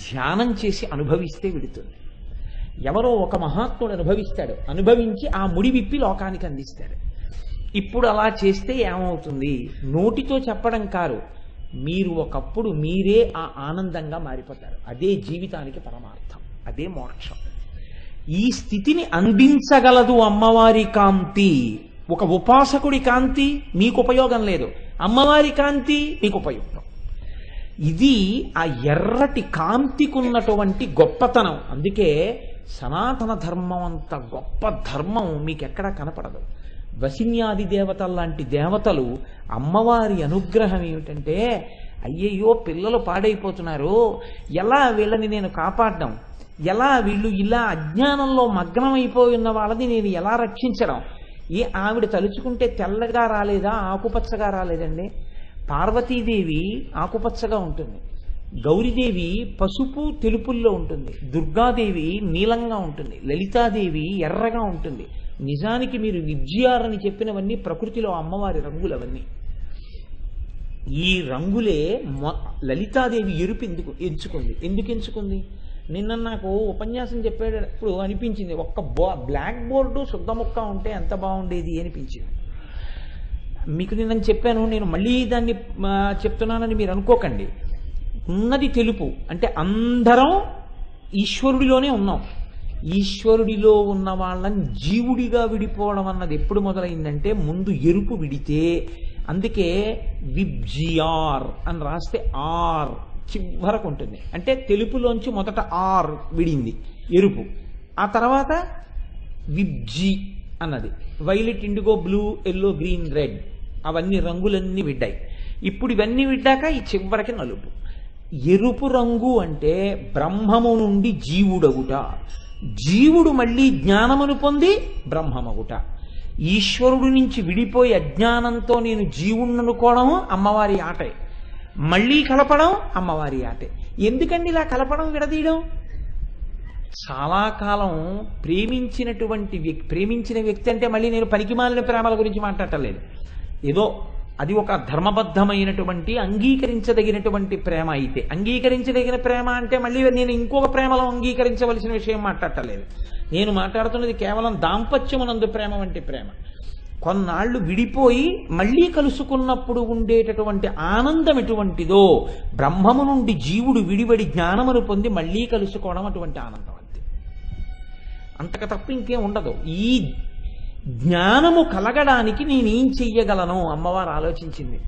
ధ్యానం చేసి అనుభవిస్తే విడుతుంది. ఎవరో ఒక మహాత్ముడు అనుభవిస్తాడు, అనుభవించి ఆ ముడి విప్పి లోకానికి అందిస్తాడు. ఇప్పుడు అలా చేస్తే ఏమవుతుంది? నోటితో చెప్పడం కారు, మీరు ఒకప్పుడు మీరే ఆ ఆనందంగా మారిపోతారు. అదే జీవితానికి పరమార్థం, అదే మోక్షం. ఈ స్థితిని అందించగలదు అమ్మవారి కాంతి. ఒక ఉపాసకుడి కాంతి మీకు ఉపయోగం లేదు, అమ్మవారి కాంతి మీకు ఉపయోగం. ఇది ఆ ఎర్రటి కాంతికున్నటువంటి గొప్పతనం. అందుకే సనాతన ధర్మం అంత గొప్ప ధర్మం మీకెక్కడా కనపడదు. వసిన్యాది దేవతల లాంటి దేవతలు అమ్మవారి అనుగ్రహం ఏమిటంటే, అయ్యయ్యో పిల్లలు పాడైపోతున్నారు, ఎలా వీళ్ళని నేను కాపాడడం, ఎలా వీళ్ళు ఇలా అజ్ఞానంలో మగ్నమైపోయి ఉన్న వాళ్ళని నేను ఎలా రక్షించడం. ఆవిడ తలుచుకుంటే తెల్లగా రాలేదా, ఆకుపచ్చగా రాలేదండి. పార్వతీదేవి ఆకుపచ్చగా ఉంటుంది, గౌరీదేవి పసుపు తెలుపుల్లో ఉంటుంది, దుర్గాదేవి నీలంగా ఉంటుంది, లలితాదేవి ఎర్రగా ఉంటుంది. నిజానికి మీరు విబ్జిఆర్ అని చెప్పినవన్నీ ప్రకృతిలో అమ్మవారి రంగులు. అవన్నీ ఈ రంగులే. లలితాదేవి ఎరుపు ఎందుకు ఎంచుకుంది? నిన్న నాకు ఉపన్యాసం చెప్పేటప్పుడు అనిపించింది, ఒక్క బ్లాక్ బోర్డు శుద్ధ ముక్క ఉంటే ఎంత బాగుండేది అనిపించింది. మీకు నిన్న చెప్పాను, నేను మళ్ళీ దాన్ని చెప్తున్నానని మీరు అనుకోకండి. ఉన్నది తెలుపు అంటే అందరం ఈశ్వరుడిలోనే ఉన్నాం. ఈశ్వరుడిలో ఉన్న వాళ్ళని జీవుడిగా విడిపోవడం అన్నది ఎప్పుడు మొదలైందంటే ముందు ఎరుపు విడితే. అందుకే విబ్జిఆర్ అని రాస్తే ఆర్ చివరకు ఉంటుంది. అంటే తెలుపులోంచి మొదట ఆర్ విడింది ఎరుపు, ఆ తర్వాత విబ్జి అన్నది violet, IndiGo, blue, yellow, green, red అవన్నీ రంగులన్నీ విడ్డాయి. ఇప్పుడు ఇవన్నీ విడ్డాక ఈ చివరికి నలుపు. ఎరుపు రంగు అంటే బ్రహ్మము నుండి జీవుడగుట, జీవుడు మళ్ళీ జ్ఞానమును పొంది బ్రహ్మమగుట. ఈశ్వరుడు నుంచి విడిపోయి అజ్ఞానంతో నేను జీవుణ్ణనుకోవడం అమ్మవారి ఆటే, మళ్ళీ కలపడం అమ్మవారి ఆటే. ఎందుకండి ఇలా కలపడం, విడదీయడం? చాలా కాలం ప్రేమించిన వ్యక్తి అంటే మళ్ళీ నేను పనికిమాలిన ప్రేమల గురించి మాట్లాడలేదు. ఏదో అది ఒక ధర్మబద్ధమైనటువంటి అంగీకరించదగినటువంటి ప్రేమ అయితే, అంగీకరించదగిన ప్రేమ అంటే మళ్ళీ నేను ఇంకొక ప్రేమలో అంగీకరించవలసిన విషయం మాట్లాడలేదు. నేను మాట్లాడుతున్నది కేవలం దాంపత్యమునందు ప్రేమ వంటి ప్రేమ. కొన్నాళ్ళు విడిపోయి మళ్ళీ కలుసుకున్నప్పుడు ఉండేటటువంటి ఆనందం ఎటువంటిదో, బ్రహ్మము నుండి జీవుడు విడివడి జ్ఞానమును పొంది మళ్ళీ కలుసుకోవడం అటువంటి ఆనందం. అంతే, అంతకు తప్ప ఇంకేం ఉండదు. ఈ జ్ఞానము కలగడానికి నేనేం చెయ్యగలను? అమ్మవారు ఆలోచించింది,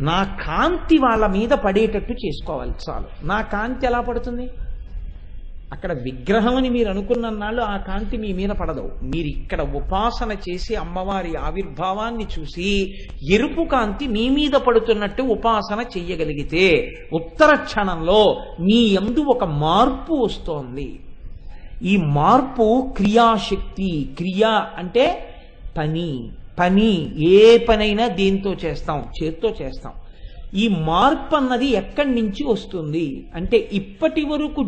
నా కాంతి వాళ్ళ మీద పడేటట్టు చేసుకోవాలి చాలు. నా కాంతి ఎలా పడుతుంది? అక్కడ విగ్రహం అని మీరు అనుకున్న నాళ్ళు ఆ కాంతి మీ మీద పడదు. మీరు ఇక్కడ ఉపాసన చేసి అమ్మవారి ఆవిర్భావాన్ని చూసి ఎరుపు కాంతి మీ మీద పడుతున్నట్టు ఉపాసన చెయ్యగలిగితే ఉత్తర క్షణంలో మీ యందు ఒక మార్పు వస్తోంది. ఈ మార్పు క్రియాశక్తి. క్రియ అంటే పని ఏ పనైనా దేంతో చేస్తాం? చేత్తో చేస్తాం. ఈ మార్పు అన్నది ఎక్కడి నుంచి వస్తుంది అంటే, ఇప్పటి వరకు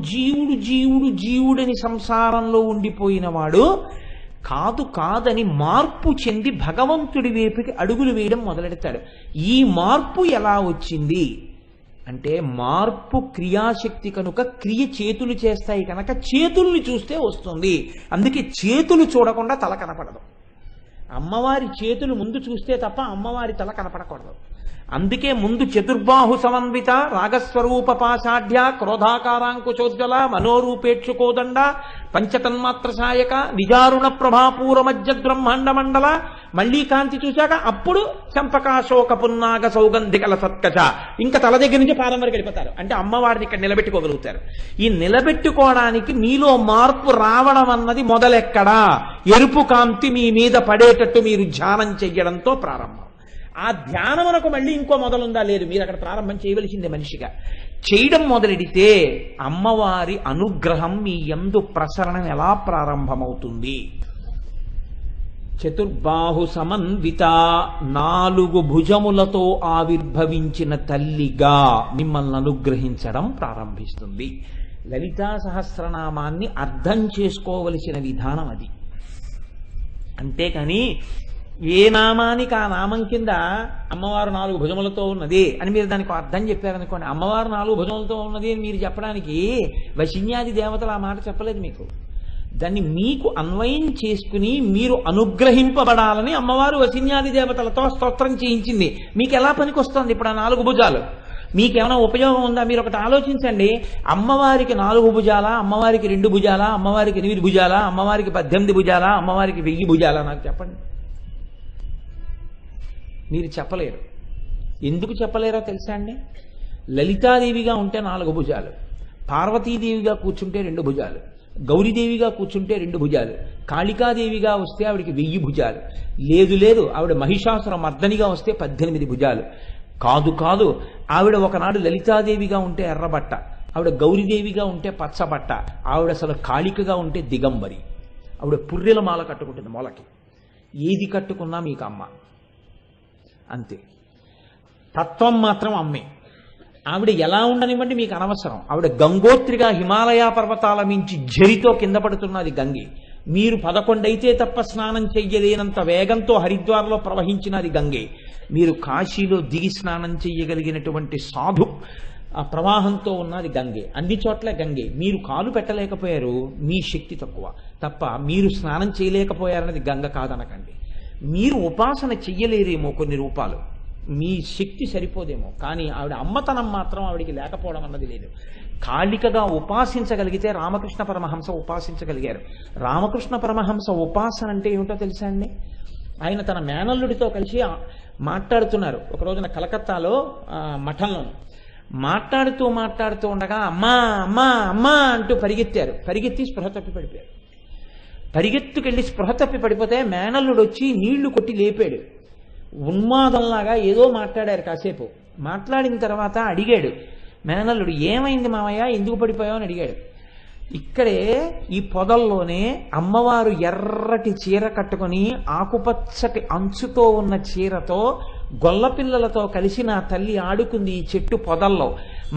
జీవుడని సంసారంలో ఉండిపోయిన వాడు కాదని మార్పు చెంది భగవంతుడి వైపుకి అడుగులు వేయడం మొదలెడతాడు. ఈ మార్పు ఎలా వచ్చింది అంటే, మార్పు క్రియాశక్తి కనుక క్రియ చేతులు చేస్తాయి కనుక చేతుల్ని చూస్తే వస్తుంది. అందుకే చేతులు చూడకుండా తల కనపడదు. అమ్మవారి చేతులు ముందు చూస్తే తప్ప అమ్మవారి తల కనపడకూడదు. అందుకే ముందు చతుర్బాహు సమన్విత రాగస్వరూప పాషాఢ్య క్రోధాకారాంకుచోజ్వల మనోరూపేక్షుకోదండ పంచతన్మాత్ర సాయక విజారుణ ప్రభాపూర మధ్య బ్రహ్మాండ మండల. మళ్ళీ కాంతి చూశాక అప్పుడు చంపకాశోక పున్నాగ సౌగంధికల సత్కచ. ఇంకా తల దగ్గర నుంచి పాదం వరకు వెళ్ళిపోతారు. అంటే అమ్మవారిని ఇక్కడ నిలబెట్టుకోగలుగుతారు. ఈ నిలబెట్టుకోవడానికి మీలో మార్పు రావడం అన్నది మొదలెక్కడా? ఎరుపు కాంతి మీ మీద పడేటట్టు మీరు ధ్యానం చెయ్యడంతో ప్రారంభం. ఆ ధ్యానమునకు మళ్ళీ ఇంకో మొదలుందా? లేదు. మీరు అక్కడ ప్రారంభం చేయవలసిందే. మనిషిగా చేయడం మొదలెడితే అమ్మవారి అనుగ్రహం మీ యందు ప్రసరణం ఎలా ప్రారంభమవుతుంది? చతుర్బాహు సమన్విత, 4 భుజములతో ఆవిర్భవించిన తల్లిగా మిమ్మల్ని అనుగ్రహించడం ప్రారంభిస్తుంది. లలితా సహస్రనామాన్ని అర్థం చేసుకోవలసిన విధానం అది. అంతేకాని ఏ నామానికి ఆ నామం కింద అమ్మవారు 4 భుజములతో ఉన్నది అని మీరు దానికి అర్థం చెప్పారనుకోండి, అమ్మవారు 4 భుజములతో ఉన్నది అని మీరు చెప్పడానికి వశిన్యాది దేవతలు ఆ మాట చెప్పలేదు మీకు. దాన్ని మీకు అన్వయం చేసుకుని మీరు అనుగ్రహింపబడాలని అమ్మవారు వశిన్యాది దేవతలతో స్తోత్రం చేయించింది. మీకు ఎలా పనికొస్తుంది ఇప్పుడు ఆ 4 భుజాలు? మీకేమైనా ఉపయోగం ఉందా? మీరు ఒకటి ఆలోచించండి. అమ్మవారికి 4 భుజాలా, అమ్మవారికి 2 భుజాలా, అమ్మవారికి 8 భుజాలా, అమ్మవారికి 18 భుజాలా, అమ్మవారికి 1000 భుజాలా? నాకు చెప్పండి. మీరు చెప్పలేరు. ఎందుకు చెప్పలేరో తెలుసా అండి? లలితాదేవిగా ఉంటే 4 భుజాలు, పార్వతీదేవిగా కూర్చుంటే 2 భుజాలు, గౌరీదేవిగా కూర్చుంటే 2 భుజాలు, కాళికాదేవిగా వస్తే ఆవిడికి 1000 భుజాలు. లేదు ఆవిడ మహిషాసుర మర్దనిగా వస్తే 18 భుజాలు. కాదు ఆవిడ ఒకనాడు లలితాదేవిగా ఉంటే ఎర్రబట్ట, ఆవిడ గౌరీదేవిగా ఉంటే పచ్చబట్ట, ఆవిడ అసలు కాళికగా ఉంటే దిగంబరి. ఆవిడ పుర్రెల మాల కట్టుకుంటుంది మొలకి. ఏది కట్టుకున్నా మీకు అమ్మ అంతే. తత్వం మాత్రం అమ్మే. ఆవిడ ఎలా ఉండనివ్వండి మీకు అనవసరం. ఆవిడ గంగోత్రిగా హిమాలయ పర్వతాల మించి జరితో కింద పడుతున్నది గంగే. మీరు 11 అయితే తప్ప స్నానం చెయ్యలేనంత వేగంతో హరిద్వార్లో ప్రవహించినది గంగే. మీరు కాశీలో దిగి స్నానం చెయ్యగలిగినటువంటి సాధు ఆ ప్రవాహంతో ఉన్నది గంగే. అన్ని చోట్ల గంగే. మీరు కాలు పెట్టలేకపోయారు, మీ శక్తి తక్కువ తప్ప మీరు స్నానం చేయలేకపోయారన్నది గంగ కాదనకండి. మీరు ఉపాసన చెయ్యలేరేమో కొన్ని రూపాలు, మీ శక్తి సరిపోదేమో, కానీ ఆవిడ అమ్మతనం మాత్రం ఆవిడికి లేకపోవడం అన్నది లేదు. కాళికగా ఉపాసించగలిగితే రామకృష్ణ పరమహంస ఉపాసించగలిగారు. రామకృష్ణ పరమహంస ఉపాసన అంటే ఏమిటో తెలుసా అండి? ఆయన తన మేనల్లుడితో కలిసి మాట్లాడుతున్నారు ఒక రోజున కలకత్తాలో మఠంలో. మాట్లాడుతూ ఉండగా అమ్మా అమ్మా అమ్మా అంటూ పరిగెత్తి స్పృహ తప్పి పడిపోయారు. పరిగెత్తుకెళ్ళి స్పృహ తప్పి పడిపోతే మేనల్లుడు వచ్చి నీళ్లు కొట్టి లేపాడు. ఉన్మాదంలాగా ఏదో మాట్లాడారు. కాసేపు మాట్లాడిన తర్వాత అడిగాడు మేనల్లుడు, ఏమైంది మామయ్య, ఎందుకు పడిపోయావు అని అడిగాడు. ఇక్కడే ఈ పొదల్లోనే అమ్మవారు ఎర్రటి చీర కట్టుకొని ఆకుపచ్చటి అంచుతో ఉన్న చీరతో గొల్లపిల్లలతో కలిసి నా తల్లి ఆడుకుంది ఈ చెట్టు పొదల్లో.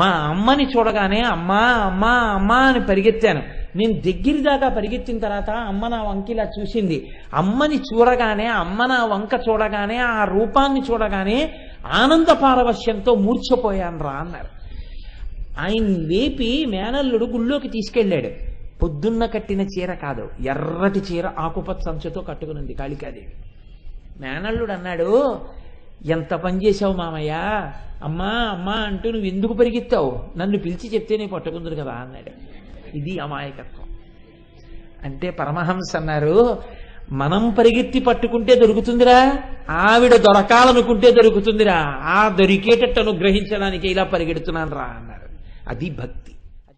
మా అమ్మని చూడగానే అమ్మా అమ్మా అమ్మా అని పరిగెత్తాను. నేను దగ్గర దాకా పరిగెత్తిన తర్వాత అమ్మ నా వంకిలా చూసింది. అమ్మని చూడగానే, అమ్మ నా వంక చూడగానే, ఆ రూపాన్ని చూడగానే ఆనంద పారవశ్యంతో మూర్ఛపోయాను రా అన్నారు. ఆయన లేపి మేనల్లుడు గుళ్ళోకి తీసుకెళ్ళాడు. పొద్దున్న కట్టిన చీర కాదు, ఎర్రటి చీర ఆకుపచ్చ అంచుతో కట్టుకునింది కాళికాదేవి. మేనల్లుడు అన్నాడు, ఎంత పని చేశావు మామయ్య, అమ్మా అమ్మా అంటూ నువ్వు ఎందుకు పరిగెత్తావు, నన్ను పిలిచి చెప్తే నేను పట్టుకుందురు కదా అన్నాడు. ఇది అమాయకత్వం అంటే. పరమహంస అన్నారు, మనం పరిగెత్తి పట్టుకుంటే దొరుకుతుందిరా, ఆవిడ దొరకాలనుకుంటే దొరుకుతుందిరా, ఆ దొరికేటట్టు అనుగ్రహించడానికి ఇలా పరిగెడుతున్నాను రా అన్నారు. అది భక్తి.